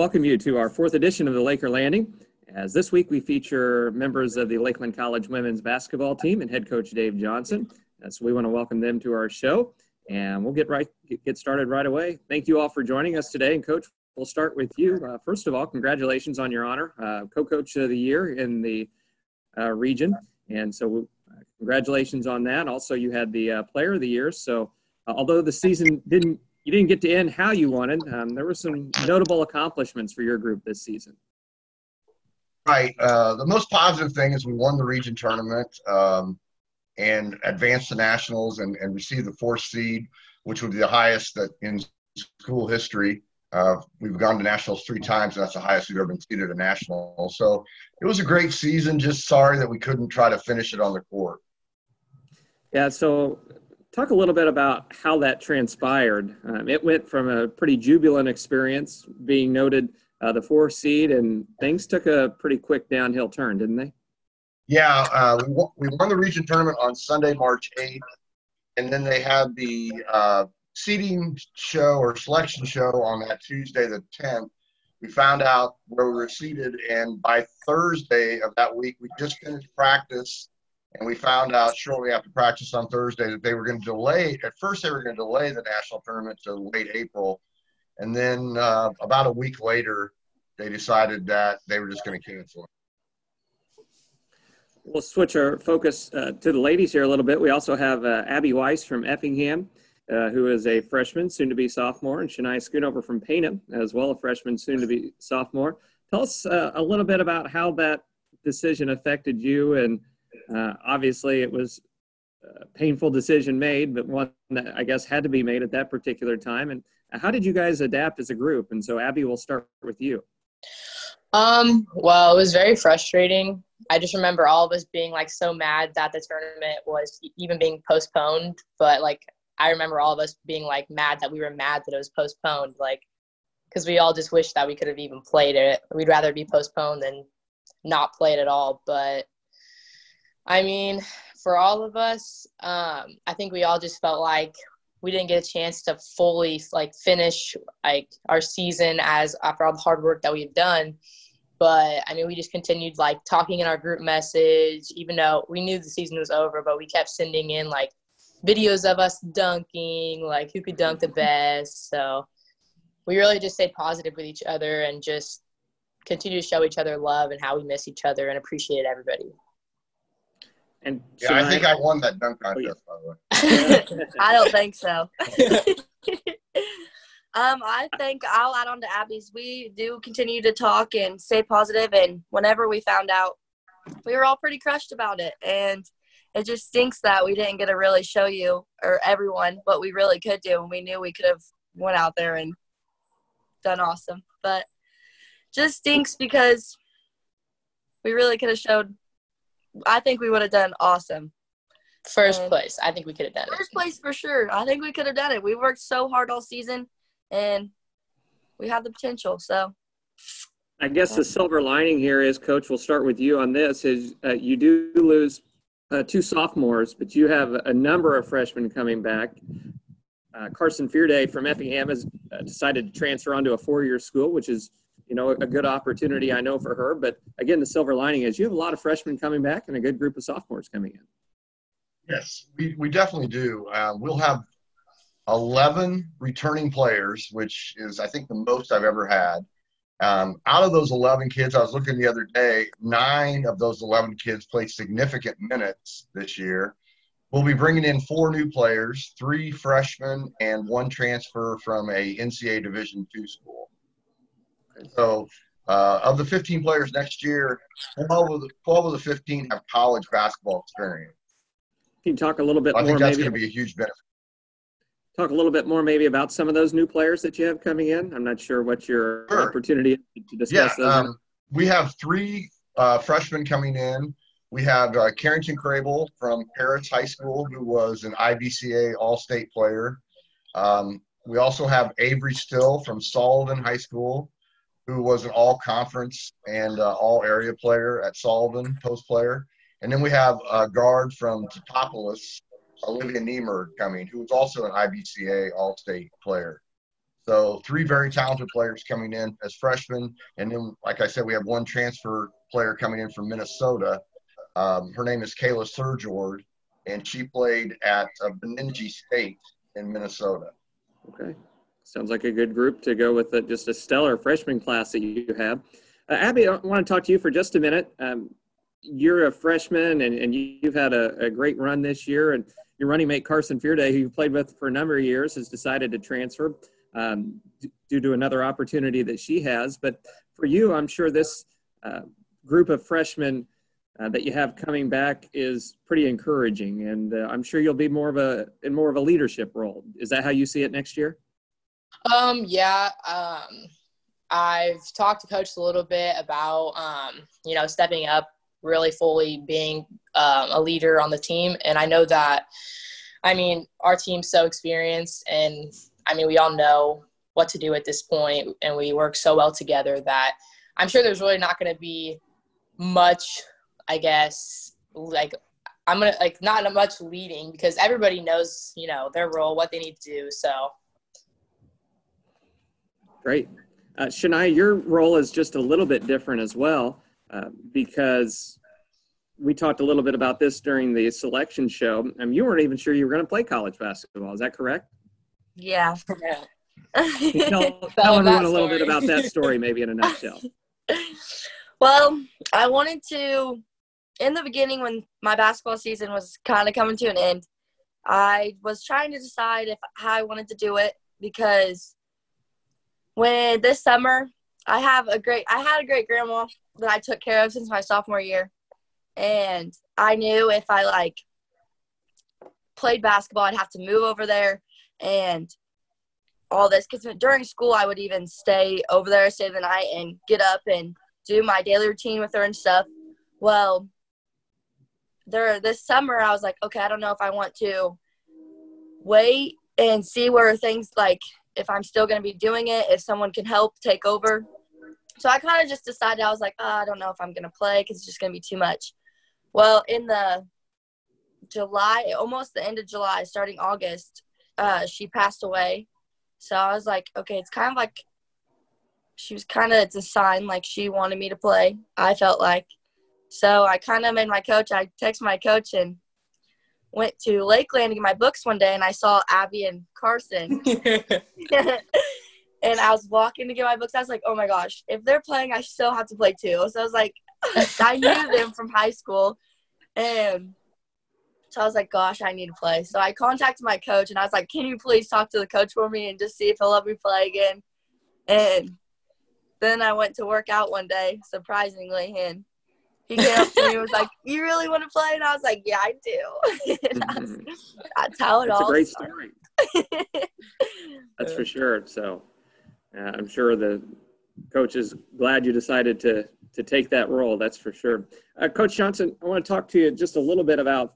welcome you to our fourth edition of the Laker Landing. As this week we feature members of the Lakeland College women's basketball team and head coach Dave Johnson. So we want to welcome them to our show, and we'll get started right away. Thank you all for joining us today. And Coach, we'll start with you. First of all, congratulations on your honor, co-coach of the year in the region. And so congratulations on that. Also, you had the player of the year. So although the season you didn't get to end how you wanted, there were some notable accomplishments for your group this season. Right. The most positive thing is we won the region tournament and advanced to nationals and received the fourth seed, which would be the highest that in school history. We've gone to nationals 3 times, and that's the highest we've ever been seeded at nationals. So it was a great season. Just sorry that we couldn't try to finish it on the court. Yeah. So talk a little bit about how that transpired. It went from a pretty jubilant experience, being noted the 4th seed, and things took a pretty quick downhill turn, didn't they? Yeah. We won the region tournament on Sunday, March 8th, and then they had the seeding show or selection show on that Tuesday the 10th. We found out where we were seated, and by Thursday of that week, we just finished practice, and we found out shortly after practice on Thursday that they were going to delay. At first, they were going to delay the national tournament to late April, and then about a week later, they decided that they were just going to cancel it. We'll switch our focus to the ladies here a little bit. We also have Abby Weiss from Effingham, who is a freshman, soon-to-be sophomore, and SHANIA Schoonover from Paynham, as well, a freshman, soon-to-be sophomore. Tell us a little bit about how that decision affected you, and obviously it was a painful decision made, but one that I guess had to be made at that particular time. And how did you guys adapt as a group? And so, Abby, we'll start with you. Well, it was very frustrating. I just remember all of us being, so mad that the tournament was even being postponed, but, I remember all of us being mad that we were mad that it was postponed, because we all just wished that we could have even played it. We'd rather be postponed than not play it at all. But I mean, for all of us, I think we all just felt like we didn't get a chance to fully finish our season after all the hard work that we've done. But I mean, we just continued talking in our group message, even though we knew the season was over, but we kept sending in videos of us dunking, who could dunk the best. So we really just stayed positive with each other and just continue to show each other love and how we miss each other and appreciate everybody. And yeah, I think I won that dunk contest, by the way. I don't think so. I think I'll add on to Abby's. We do continue to talk and stay positive, and whenever we found out, we were all pretty crushed about it. And it just stinks that we didn't get to really show you or everyone what we really could do, and we knew we could have went out there and done awesome. But just stinks because we really could have showed. I think we would have done awesome. First place. I think we could have done it. First place for sure. I think we could have done it. We worked so hard all season, and we had the potential. So I guess the silver lining here is, Coach, we'll start with you on this, is you do lose 2 sophomores, but you have a number of freshmen coming back. Carson Fearday from Effingham has decided to transfer onto a 4-year school, which is a good opportunity, I know, for her. But again, the silver lining is you have a lot of freshmen coming back and a good group of sophomores coming in. Yes, we definitely do. We'll have 11 returning players, which is, I think, the most I've ever had. Out of those 11 kids, I was looking the other day, 9 of those 11 kids played significant minutes this year. We'll be bringing in 4 new players, 3 freshmen, and 1 transfer from a NCAA Division II school. So of the 15 players next year, 12 of the 15 have college basketball experience. Can you talk a little bit more? I think that's going to be a huge benefit. Talk a little bit more maybe about some of those new players that you have coming in. I'm not sure what your opportunity is to discuss those. We have 3 freshmen coming in. We have Carrington Crable from Paris High School, who was an IBCA All-State player. We also have Avery Still from Sullivan High School, who was an all-conference and all-area player at Sullivan, post player. And then we have a guard from Teutopolis, Olivia Niemer, coming, who was also an IBCA All-State player. So 3 very talented players coming in as freshmen. And then, like I said, we have 1 transfer player coming in from Minnesota. Her name is Kayla Surjord, and she played at Bemidji State in Minnesota. Okay. Sounds like a good group to go with just a stellar freshman class that you have. Abby, I want to talk to you for just a minute. You're a freshman, and you've had a great run this year, and your running mate Carson Fearday, who you played with for a number of years, has decided to transfer due to another opportunity that she has. But for you, I'm sure this group of freshmen that you have coming back is pretty encouraging, and I'm sure you'll be in more of a leadership role. Is that how you see it next year? Yeah. I've talked to Coach a little bit about, stepping up, really fully being a leader on the team. And I know that, our team's so experienced, and, we all know what to do at this point, and we work so well together that I'm sure there's really not going to be much, I guess, not much leading, because everybody knows, their role, what they need to do. So. Great. SHANIA, your role is just a little bit different as well, because we talked a little bit about this during the selection show. You weren't even sure you were going to play college basketball. Is that correct? Yeah. Tell everyone a little bit about that story, maybe in a nutshell. Well, I wanted to, in the beginning when my basketball season was kind of coming to an end, I was trying to decide how I wanted to do it, because when this summer, I had a great grandma that I took care of since my sophomore year. And I knew if I played basketball, I'd have to move over there and all this. Because during school, I would even stay over there, stay the night, and get up and do my daily routine with her and stuff. Well, this summer, I was like, okay, I don't know if I want to wait and see where things if I'm still going to be doing it, if someone can help take over. So I kind of just decided, I was like, I don't know if I'm going to play, because it's just going to be too much. Well, in the July, almost the end of July, starting August, she passed away. So I was like, okay, it's kind of like it's a sign she wanted me to play, I felt like. So I kind of made I texted my coach and went to Lakeland to get my books one day, and I saw Abby and Carson. And I was walking to get my books. I was like, oh, my gosh, if they're playing, I still have to play too. So I was like, I knew them from high school. And so I was like, gosh, I need to play. So I contacted my coach, and I was like, can you please talk to the coach for me and just see if he'll let me play again? And then I went to work out one day, surprisingly, and he came up to me and was like, you really want to play? And I was like, yeah, I do. That's how it all great started. story. That's for sure. So I'm sure the coach is glad you decided to take that role. That's for sure. Coach Johnson, I want to talk to you just a little bit about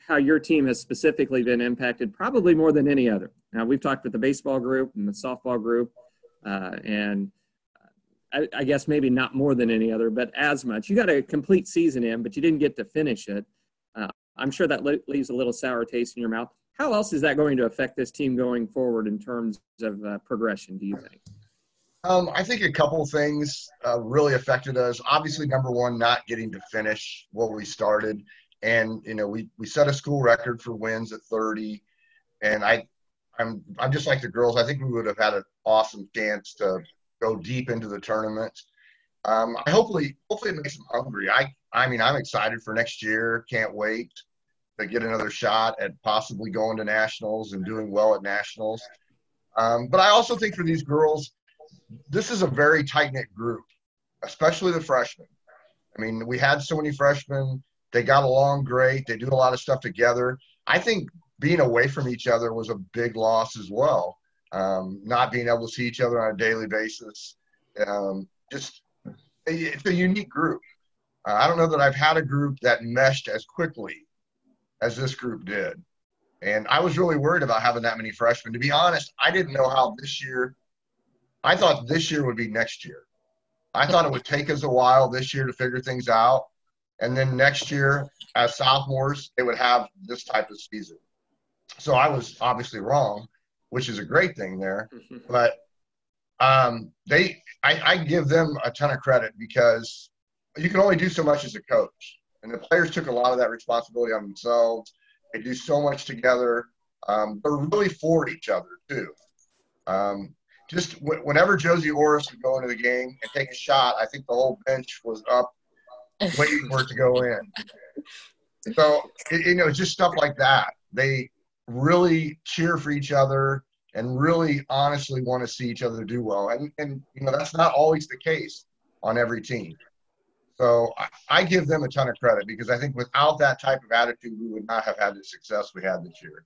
how your team has specifically been impacted, probably more than any other. Now, we've talked with the baseball group and the softball group, and I guess maybe not more than any other, but as much. You got a complete season in, but you didn't get to finish it. I'm sure that leaves a little sour taste in your mouth. How else is that going to affect this team going forward in terms of progression, do you think? I think a couple of things really affected us. Obviously, number one, not getting to finish what we started. And, we set a school record for wins at 30. And I'm just like the girls. I think we would have had an awesome chance to go deep into the tournament. Hopefully it makes them hungry. I'm excited for next year. Can't wait to get another shot at possibly going to nationals and doing well at nationals. But I also think for these girls, this is a very tight-knit group, especially the freshmen. We had so many freshmen. They got along great. They do a lot of stuff together. I think being away from each other was a big loss as well. Not being able to see each other on a daily basis. It's a unique group. I don't know that I've had a group that meshed as quickly as this group did. And I was really worried about having that many freshmen. To be honest, I didn't know how this year – I thought this year would be next year. I thought it would take us a while this year to figure things out. And then next year, as sophomores, they would have this type of season. So I was obviously wrong. which is a great thing there. But I give them a ton of credit because you can only do so much as a coach. And the players took a lot of that responsibility on themselves. They do so much together. They're really for each other, too. Just whenever Josie Orris would go into the game and take a shot, I think the whole bench was up waiting for it to go in. So, just stuff like that. They really cheer for each other and really honestly want to see each other do well. And that's not always the case on every team. So I give them a ton of credit because I think without that type of attitude, we would not have had the success we had this year.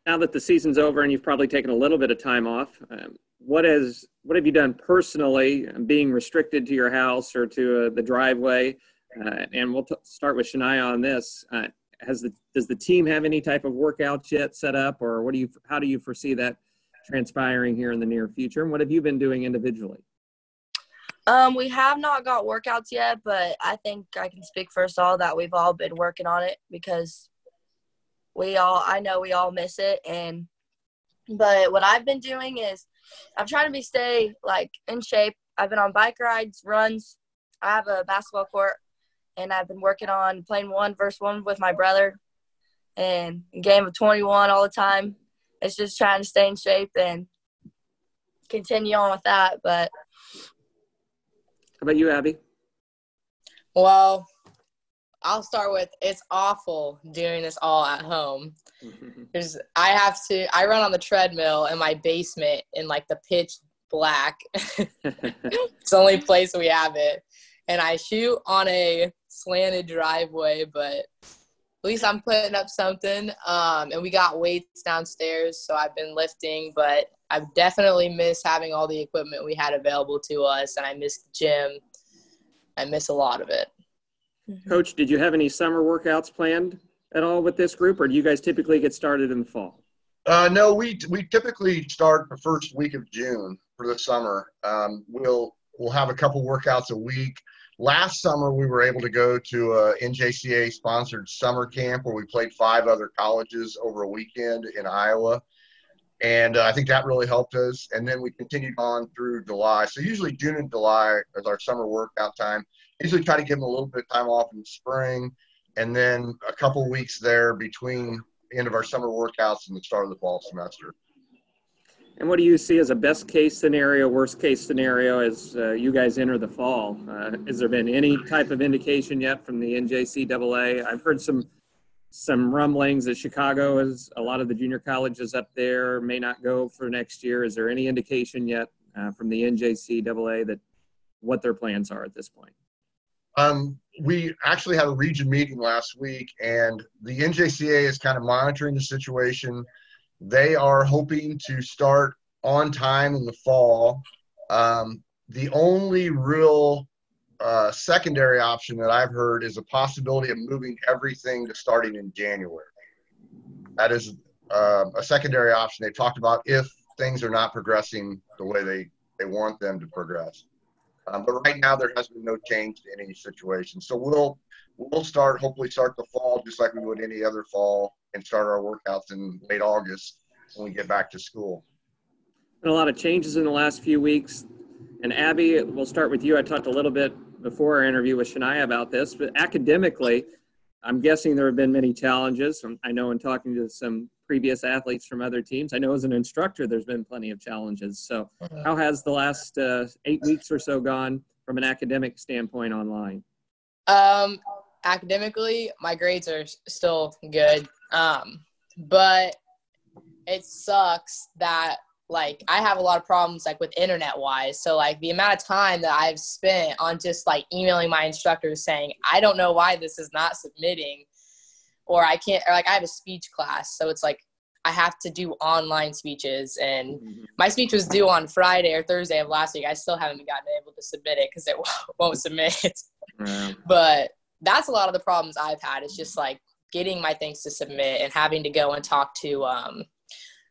Now that the season's over and you've probably taken a little bit of time off, what have you done personally, being restricted to your house or to the driveway? And we'll start with SHANIA on this. Does the team have any type of workouts yet set up, or how do you foresee that transpiring here in the near future? And what have you been doing individually? We have not got workouts yet, but I think I can speak for us all that we've all been working on it because I know we all miss it. But what I've been doing is I'm trying to stay in shape. I've been on bike rides, runs. I have a basketball court, and I've been working on playing 1v1 with my brother and a game of 21 all the time. It's just trying to stay in shape and continue on with that. But how about you, Abby? Well, I'll start with it's awful doing this all at home. Because I run on the treadmill in my basement in the pitch black. It's the only place we have it. And I shoot on a slanted driveway, but at least I'm putting up something. And we got weights downstairs, so I've been lifting, but I've definitely missed having all the equipment we had available to us, and I miss the gym. I miss a lot of it. Coach, did you have any summer workouts planned at all with this group, or do you guys typically get started in the fall? No, we typically start the first week of June for the summer. We'll have a couple workouts a week. Last summer, we were able to go to a NJCA-sponsored summer camp where we played 5 other colleges over a weekend in Iowa. And I think that really helped us. And then we continued on through July. So usually June and July is our summer workout time. Usually try to give them a little bit of time off in the spring, and then a couple weeks there between the end of our summer workouts and the start of the fall semester. And what do you see as a best case scenario, worst case scenario as you guys enter the fall? Has there been any type of indication yet from the NJCAA? I've heard some rumblings that Chicago is a lot of the junior colleges up there may not go for next year. Is there any indication yet from the NJCAA that what their plans are at this point? We actually had a region meeting last week, and the NJCAA is kind of monitoring the situation. They are hoping to start on time in the fall. The only real secondary option that I've heard is a possibility of moving everything to starting in January. That is a secondary option they talked about if things are not progressing the way they want them to progress. But right now there has been no change to any situation. So we'll hopefully start the fall just like we would any other fall and start our workouts in late August when we get back to school. Been a lot of changes in the last few weeks. And Abby, we'll start with you. I talked a little bit before our interview with SHANIA about this, but academically, I'm guessing there have been many challenges. I know in talking to some previous athletes from other teams, I know as an instructor, there's been plenty of challenges. So how has the last 8 weeks or so gone from an academic standpoint online? Academically, my grades are still good. But it sucks that I have a lot of problems with internet wise. So the amount of time that I've spent on just emailing my instructors saying, I don't know why this is not submitting, or I can't, or I have a speech class. So it's I have to do online speeches, and my speech was due on Friday or Thursday of last week. I still haven't gotten able to submit it because it won't submit. Yeah. But that's a lot of the problems I've had. It's just getting my things to submit and having to go and talk to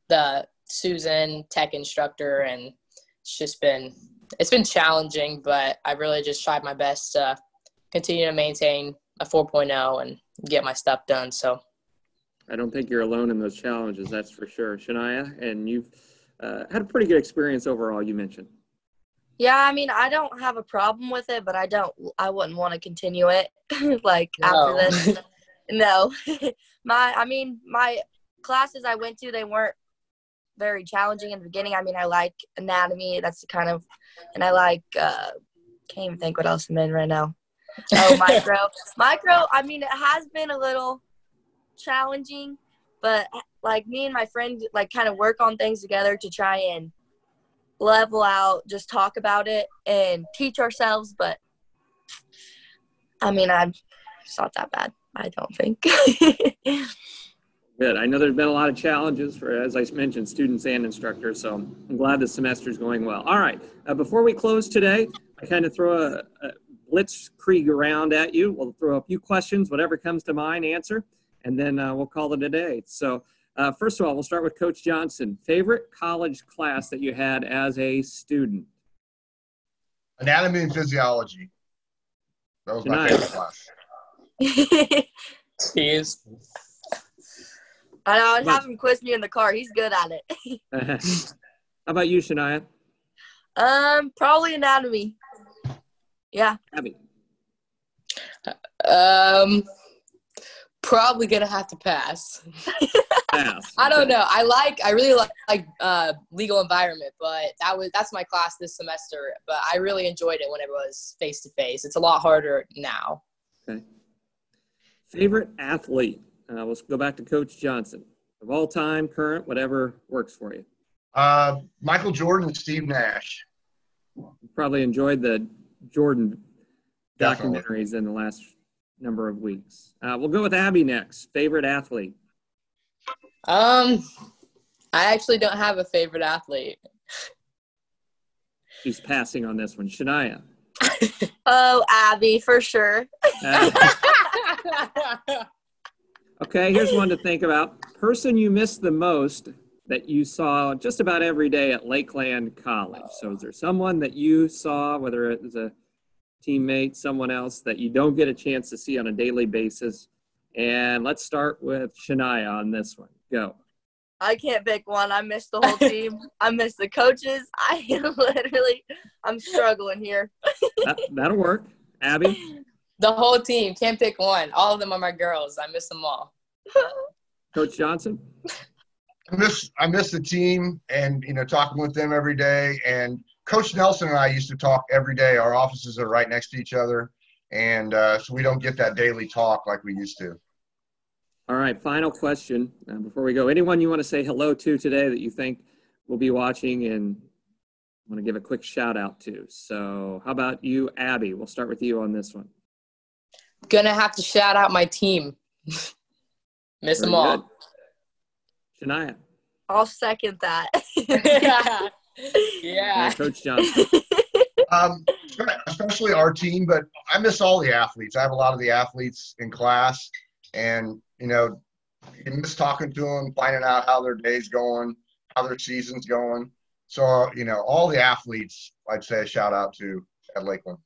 the Susan tech instructor, and it's been challenging, but I really just tried my best to continue to maintain a 4.0 and get my stuff done. So I don't think you're alone in those challenges, that's for sure. Shania, and you've had a pretty good experience overall, you mentioned. Yeah, I mean, I don't have a problem with it, but I wouldn't want to continue it after this. No. My classes I went to, they weren't very challenging in the beginning. I mean, I like anatomy. That's and I like, can't even think what else I'm in right now. Oh, micro. Micro, I mean, it has been a little challenging, but me and my friend kind of work on things together to try and level out, just talk about it and teach ourselves. But I mean, it's not that bad, I don't think. Good. I know there's been a lot of challenges for, as I mentioned, students and instructors, so I'm glad the semester's going well. All right. Before we close today, I kind of throw a blitz Kreega round at you. We'll throw a few questions, whatever comes to mind, answer, and then we'll call it a day. So first of all, we'll start with Coach Johnson. Favorite college class that you had as a student? Anatomy and physiology. That was my favorite class. Jeez. I know, I'd have him quiz me in the car. He's good at it. How about you, Shania? Probably anatomy. Yeah. Abby? Probably gonna have to pass. Pass. I don't know. I really like legal environment, but that's my class this semester. But I really enjoyed it when it was face to face. It's a lot harder now. Okay. Favorite athlete? Let's go back to Coach Johnson. Of all time, current, whatever works for you. Michael Jordan and Steve Nash. You probably enjoyed the Jordan Definitely. documentaries in the last number of weeks. We'll go with Abby next. Favorite athlete? I actually don't have a favorite athlete. She's passing on this one. Shania? Oh, Abby, for sure. Okay, here's one to think about. Person you miss the most that you saw just about every day at Lakeland College. So is there someone that you saw, whether it was a teammate, someone else, that you don't get a chance to see on a daily basis? And let's start with Shania on this one. Go. I can't pick one. I miss the whole team. I miss the coaches. I'm struggling here. That'll work. Abby? The whole team. Can't pick one. All of them are my girls. I miss them all. Coach Johnson? I miss the team and, talking with them every day. And Coach Nelson and I used to talk every day. Our offices are right next to each other. And so we don't get that daily talk like we used to. All right, final question before we go. Anyone you want to say hello to today that you think will be watching and want to give a quick shout out to? So how about you, Abby? We'll start with you on this one. Gonna have to shout out my team. Miss them all. Good. Shania? I'll second that. Yeah. Coach Johnson? Especially our team, but I miss all the athletes. I have a lot of the athletes in class, and you miss talking to them, finding out how their day's going, how their season's going. So all the athletes, I'd say a shout out to at Lakeland.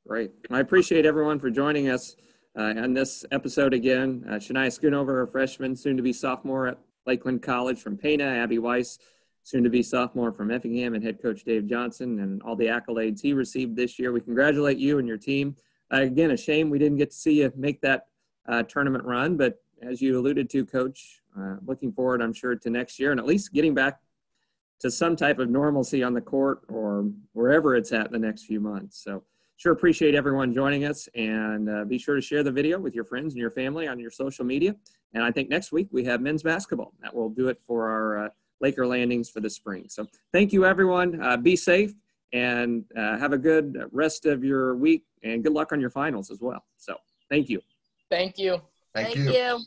Great. I appreciate everyone for joining us on this episode again. Shania Schoonover, a freshman, soon to be sophomore at Lakeland College from Pana. Abby Weiss, soon to be sophomore from Effingham, and head coach Dave Johnson, and all the accolades he received this year. We congratulate you and your team. Again, a shame we didn't get to see you make that tournament run, but as you alluded to, Coach, looking forward, I'm sure, to next year and at least getting back to some type of normalcy on the court or wherever it's at in the next few months. So sure appreciate everyone joining us, and be sure to share the video with your friends and your family on your social media. And I think next week we have men's basketball. That will do it for our Laker landings for the spring. So thank you, everyone. Be safe and have a good rest of your week, and good luck on your finals as well. So thank you. Thank you. Thank you.